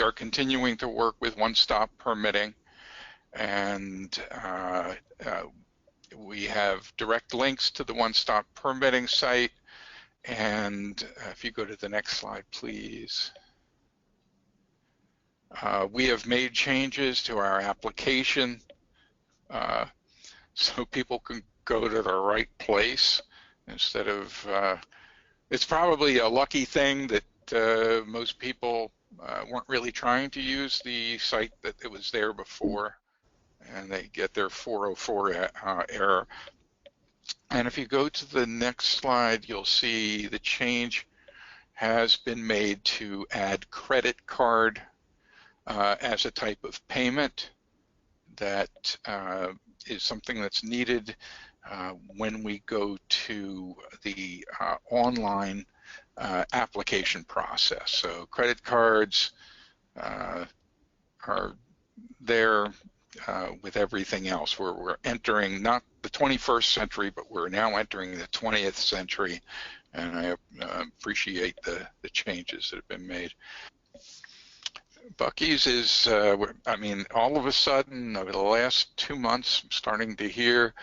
we are continuing to work with one-stop permitting, and we have direct links to the one-stop permitting site. And if you go to the next slide, please. We have made changes to our application so people can go to the right place instead of, it's probably a lucky thing that most people weren't really trying to use the site that it was there before, and they get their 404 error. And if you go to the next slide, you'll see the change has been made to add credit card as a type of payment. That is something that's needed when we go to the online application process. So credit cards are there with everything else. We're entering not the 21st century, but we're now entering the 20th century, and I appreciate the changes that have been made. Buc-ees is, I mean, all of a sudden, over the last 2 months, I'm starting to hear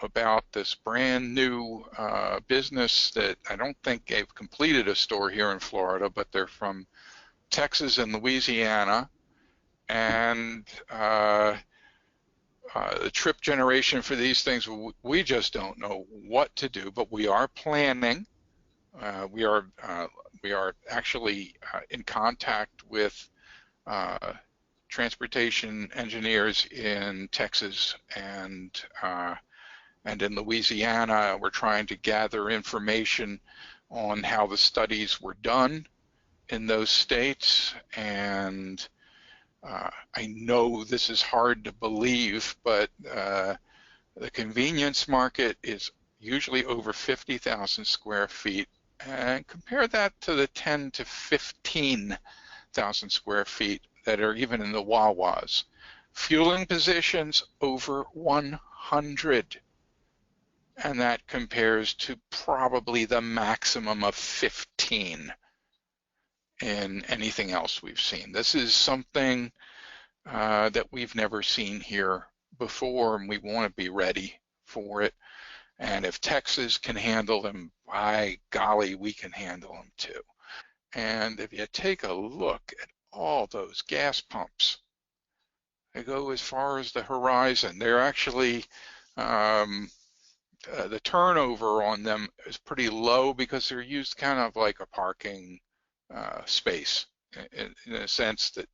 about this brand new business that I don't think they've completed a store here in Florida, but they're from Texas and Louisiana. And the trip generation for these things, we just don't know what to do, but we are planning. We are actually in contact with transportation engineers in Texas and in Louisiana. We're trying to gather information on how the studies were done in those states, and I know this is hard to believe, but the convenience market is usually over 50,000 square feet, and compare that to the 10 to 15,000 square feet that are even in the Wawas. Fueling positions over 100, and that compares to probably the maximum of 15 in anything else we've seen. This is something that we've never seen here before, and we want to be ready for it. And if Texas can handle them, by golly, we can handle them too. And if you take a look at all those gas pumps, they go as far as the horizon. They're actually, the turnover on them is pretty low because they're used kind of like a parking space in a sense that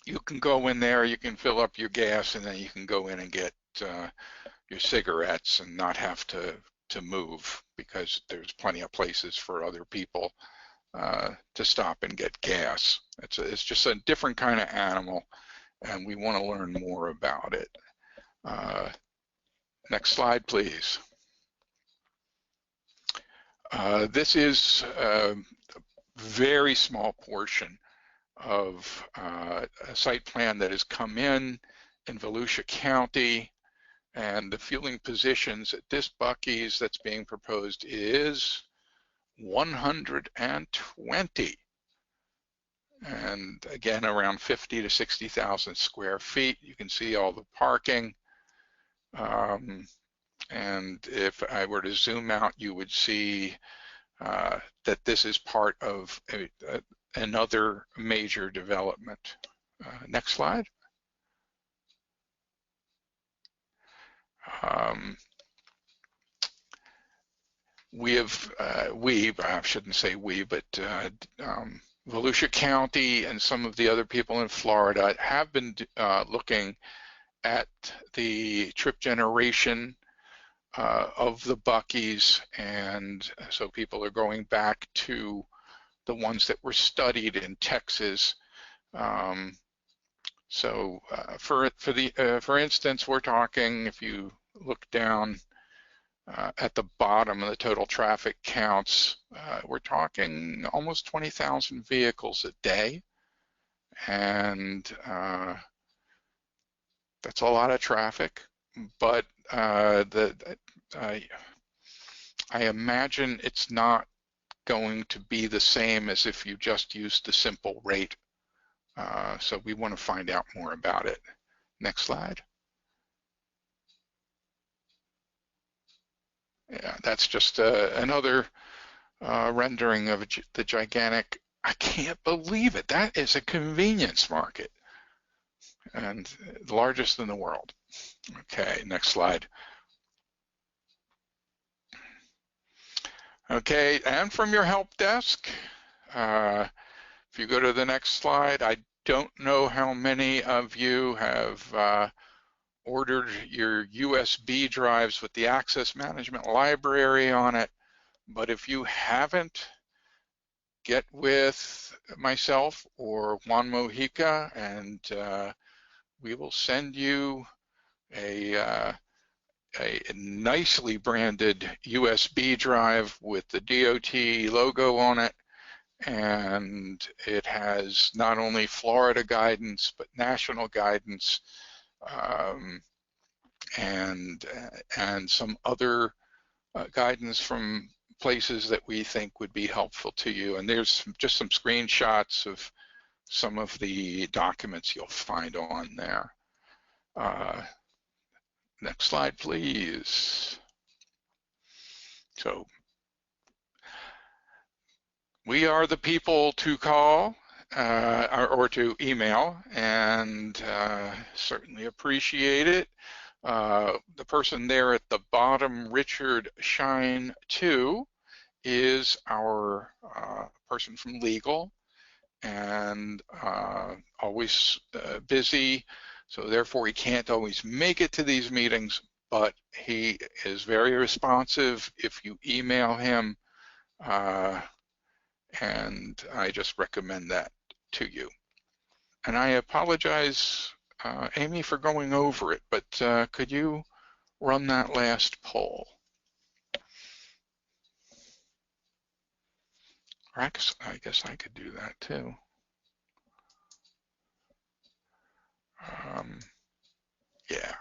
you can go in there, you can fill up your gas, and then you can go in and get your cigarettes and not have to move, because there's plenty of places for other people to stop and get gas. It's just a different kind of animal, and we want to learn more about it. Next slide, please. This is a very small portion of a site plan that has come in Volusia County, and the fueling positions at this Buc-ees that's being proposed is 120, and again around 50 to 60,000 square feet. You can see all the parking, and if I were to zoom out, you would see that this is part of another major development. Next slide. I shouldn't say we, but Volusia County and some of the other people in Florida have been looking at the trip generation of the Buc-ees, and so people are going back to the ones that were studied in Texas. For instance, we're talking, if you look down at the bottom of the total traffic counts, we're talking almost 20,000 vehicles a day, and that's a lot of traffic. But I imagine it's not going to be the same as if you just used the simple rate. So we want to find out more about it. Next slide. Yeah, that's just another rendering of the gigantic, I can't believe it. That is a convenience market and the largest in the world. Okay, next slide. Okay, and from your help desk, if you go to the next slide, I don't know how many of you have ordered your USB drives with the Access Management Library on it, but if you haven't, get with myself or Juan Mojica, and we will send you a nicely branded USB drive with the DOT logo on it, and it has not only Florida guidance but national guidance, and some other guidance from places that we think would be helpful to you. And there's just some screenshots of some of the documents you'll find on there. Next slide, please. So we are the people to call or to email, and certainly appreciate it. The person there at the bottom, Richard Shine 2, is our person from legal, and always busy, so therefore he can't always make it to these meetings, but he is very responsive if you email him, and I just recommend that to you. And I apologize, Amy, for going over it, but could you run that last poll? Rex, I guess I could do that too. Yeah.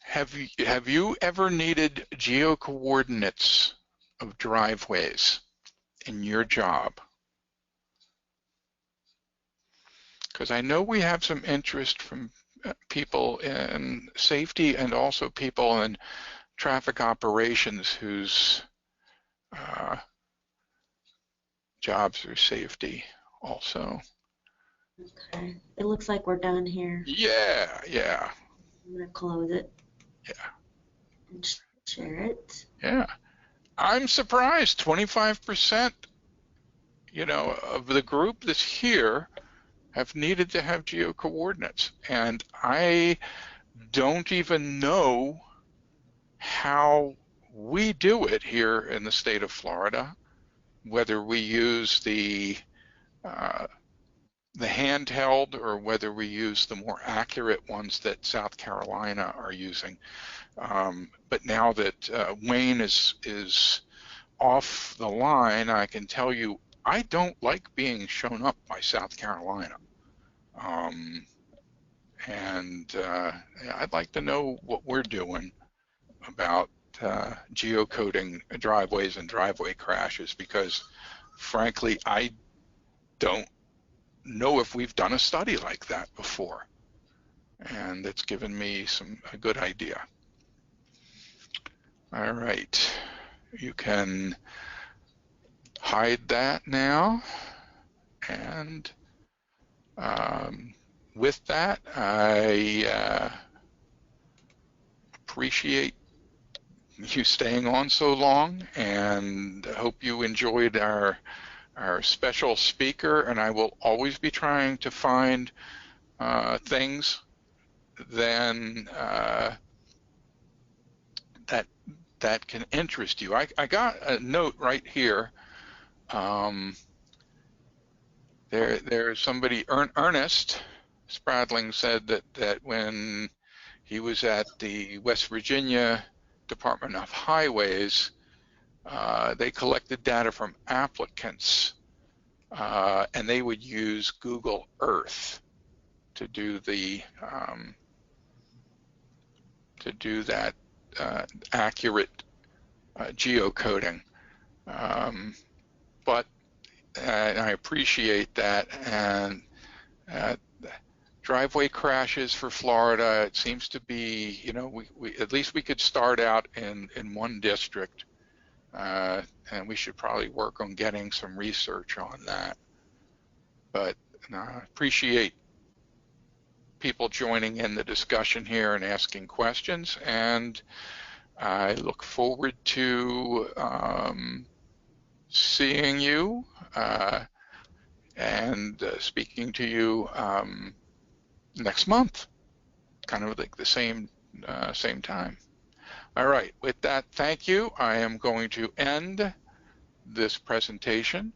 Have you ever needed geo-coordinates of driveways in your job? Because I know we have some interest from people in safety and also people in traffic operations whose jobs are safety also. Okay, it looks like we're done here. Yeah, yeah. I'm gonna close it. Yeah. And share it. Yeah. I'm surprised 25%, of the group that's here have needed to have geo-coordinates. And I don't even know how we do it here in the state of Florida, whether we use the handheld or whether we use the more accurate ones that South Carolina are using. But now that Wayne is off the line, I can tell you I don't like being shown up by South Carolina. And I'd like to know what we're doing about geocoding driveways and driveway crashes, because frankly, I don't know if we've done a study like that before. And it's given me a good idea. All right, you can hide that now. And with that, I appreciate you staying on so long, and hope you enjoyed our special speaker. And I will always be trying to find things then that can interest you. I got a note right here. There's somebody, Ernest Spradling, said that when he was at the West Virginia Department of Highways, they collected data from applicants, and they would use Google Earth to do that accurate geocoding. But I appreciate that. And uh, driveway crashes for Florida, it seems to be, you know, we at least we could start out in one district, and we should probably work on getting some research on that. But appreciate people joining in the discussion here and asking questions, and I look forward to seeing you and speaking to you next month, kind of like the same time. All right, with that, thank you. I am going to end this presentation